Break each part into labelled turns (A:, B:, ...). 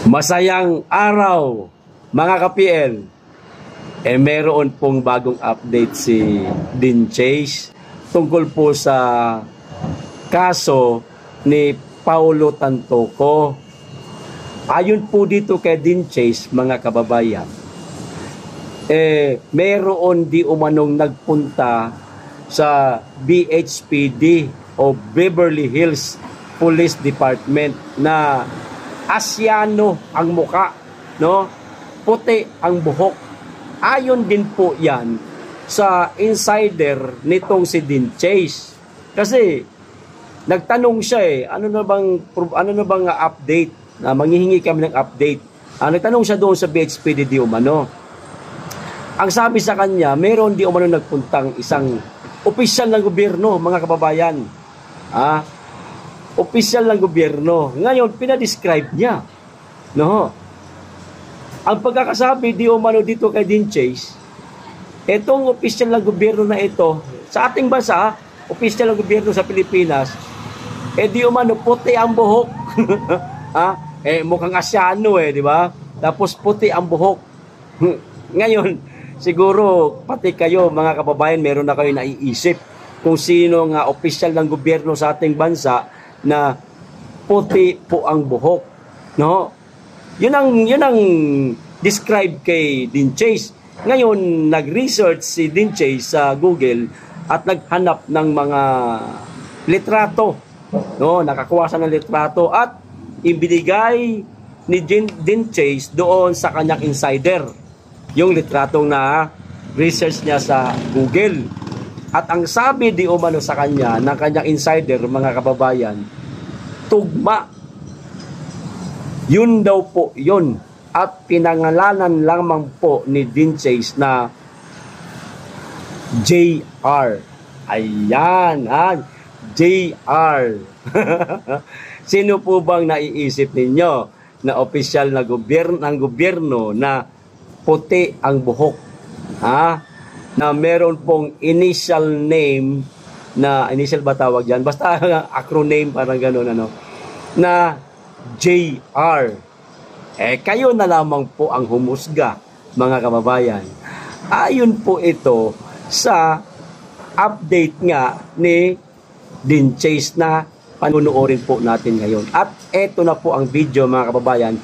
A: Masayang araw mga ka-PL. Meron pong bagong update si Dean Chase tungkol po sa kaso ni Paulo Tantoco. Ayon po dito kay Dean Chase, mga kababayan, meron di umanong nagpunta sa BHPD o Beverly Hills Police Department na Asyano ang muka, no? Puti ang buhok. Ayon din po yan sa insider nitong si Dean Chase. Kasi nagtanong siya ano na bang update? Manghihingi kami ng update. Nagtanong siya doon sa BHPD di umano. Ang sabi sa kanya, meron di umano nagpuntang isang opisyal ng gobyerno, mga kababayan. Opisyal ng gobyerno. Ngayon, pinadescribe niya. No? Ang pagkakasabi di umano dito kay Dean Chase, itong opisyal ng gobyerno na ito, sa ating bansa, opisyal ng gobyerno sa Pilipinas, di umano puti ang buhok. Mukhang Asyano di ba? Tapos puti ang buhok. Ngayon, siguro pati kayo mga kababayan, meron na kayo naiisip kung sino nga opisyal ng gobyerno sa ating bansa na puti po ang buhok, no? Yun ang describe kay Dean Chase. Ngayon, nag-research si Dean Chase sa Google at naghanap ng mga litrato, no? Nakakuha siya ng litrato at ibinigay ni Dean Chase doon sa kanyang insider yung litratong na research niya sa Google. At ang sabi di umano sa kanya ng kanyang insider, mga kababayan, tugma. Yun daw po yun. At pinangalanan lamang po ni Dean Chase na JR. Ayan, JR. Sino po bang naiisip ninyo na opisyal na gobyerno na puti ang buhok? Na meron pong initial name, na initial ba tawag dyan? Basta acronym, parang gano'n, na JR. Kayo na lamang po ang humusga, mga kababayan. Ayon po ito sa update nga ni Dean Chase na panunuorin po natin ngayon. At eto na po ang video, mga kababayan.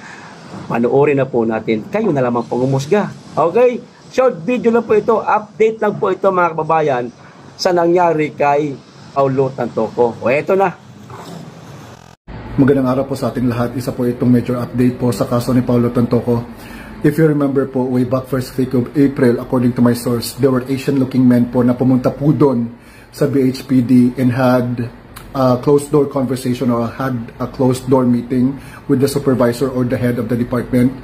A: Panuorin na po natin. Kayo na lamang po humusga. Okay? Short video lang po ito, update lang po ito, mga kababayan, sa nangyari kay Paulo Tantoco. Eto na.
B: Magandang araw po sa ating lahat. Isa po itong major update po sa kaso ni Paulo Tantoco. If you remember po, way back first week of April, according to my source, there were Asian-looking men po na pumunta po doon sa BHPD and had a closed-door conversation or had a closed-door meeting with the supervisor or the head of the department.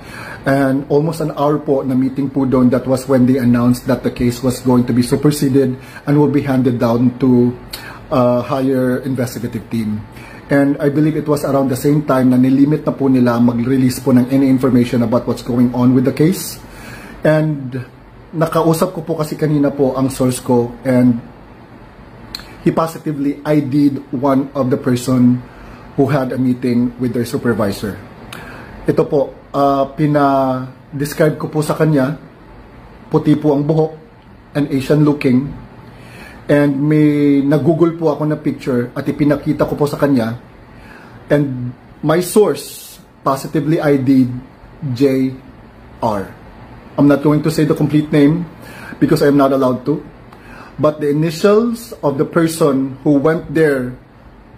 B: And almost an hour po na meeting po doon, that was when they announced that the case was going to be superseded and will be handed down to a higher investigative team. And I believe it was around the same time na nilimit na po nila mag-release po ng any information about what's going on with the case. And nakausap ko po kasi kanina po ang source ko, and he positively ID'd one of the person who had a meeting with their supervisor. Ito po, pina-describe ko po sa kanya, puti po ang buhok, and Asian looking, and may nag-google po ako na picture at ipinakita ko po sa kanya, and my source positively ID'd JR. I'm not going to say the complete name because I am not allowed to, but the initials of the person who went there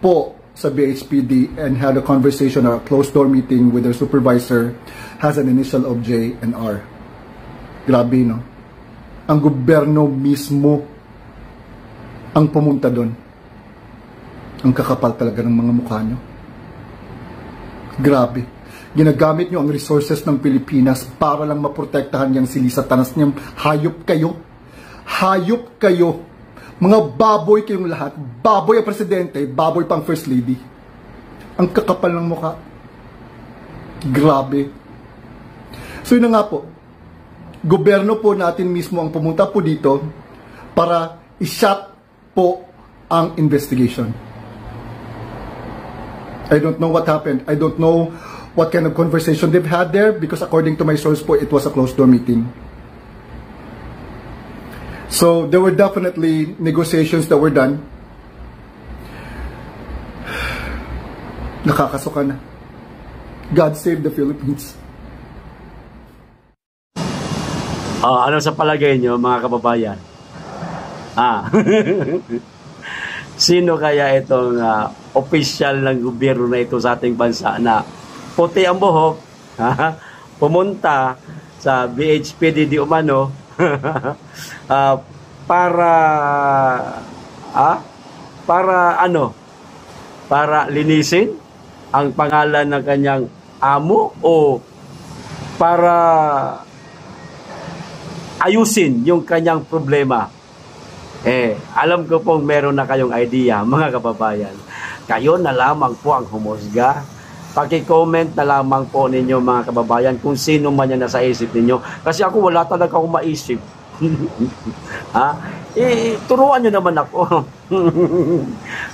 B: po sa BHPD and had a conversation or a closed-door meeting with their supervisor has an initial of J and R. Grabe, no? Ang gobyerno mismo ang pumunta doon. Ang kakapal talaga ng mga mukha nyo. Grabe. Ginagamit nyo ang resources ng Pilipinas para lang maprotektahan yung silisatanas niyang hayop kayo. Hayop kayo. Mga baboy kayong lahat. Baboy ang presidente, baboy pang first lady. Ang kakapal ng mukha. Grabe. So yun na nga po. Gobyerno po natin mismo ang pumunta po dito para i-shut po ang investigation. I don't know what happened. I don't know what kind of conversation they've had there, because according to my source po, it was a closed door meeting. So there were definitely negotiations that were done. Nakakasuka na. God save the Philippines.
A: Ano sa palagay nyo, mga kababayan? Sino kaya itong opisyal ng gobyerno na ito sa ating bansa na puti ang buhok, pumunta sa BHPD di umano para linisin ang pangalan ng kanyang amo o para ayusin yung kanyang problema? Alam ko pong meron na kayong idea, mga kababayan. Kayo na lamang po ang humusga. Paki-comment na lamang po ninyo, mga kababayan, kung sino man yan nasa isip ninyo. Kasi ako wala talaga akong maisip. Turuan nyo naman ako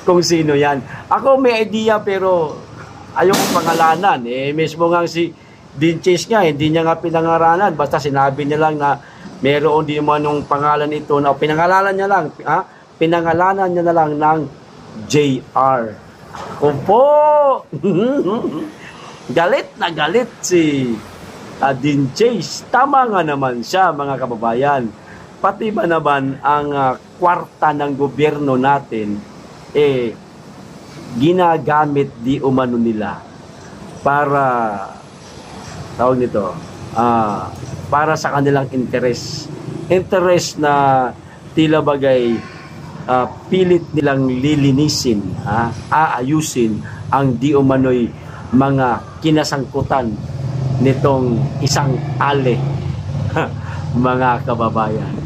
A: kung sino yan. Ako may idea pero ayokong pangalanan. Mismo nga si Dean Chase nga, hindi niya nga pinangaralan. Basta sinabi niya lang na meron din mo anong pangalan ito na pinangalanan niya lang, pinangalanan niya na lang ng JR. Opo! Galit na galit si Dean Chase. Tama nga naman siya, mga kababayan. Pati ba naman ang kwarta ng gobyerno natin ginagamit di umano nila para tawag nito para sa kanilang interest na tila bagay pilit nilang lilinisin, aayusin ang di umano'y mga kinasangkutan nitong isang ale, mga kababayan.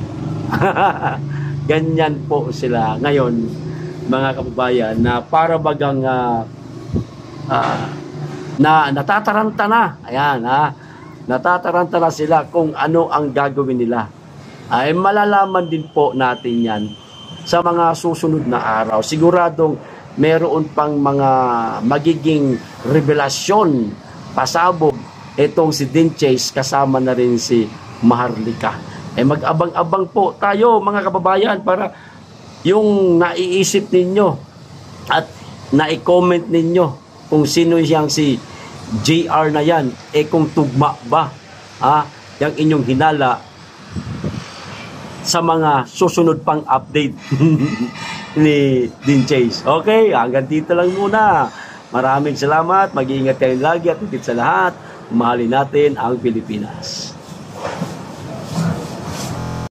A: Ganyan po sila ngayon, mga kababayan, na para bagang na natataranta na. Ayan, natataranta na sila kung ano ang gagawin nila. Ay malalaman din po natin yan sa mga susunod na araw. Siguradong meron pang mga magiging revelasyon, pasabog itong si Dean Chase kasama na rin si Maharlika. Mag-abang-abang po tayo, mga kababayan, para yung naiisip ninyo at na-comment ninyo kung sino siyang si JR na yan, kung tugma ba yung inyong hinala sa mga susunod pang update ni Dean Chase. Okay, hanggang dito lang muna. Maraming salamat, mag-iingat kayo lagi at higit sa lahat, mahalin natin ang Pilipinas.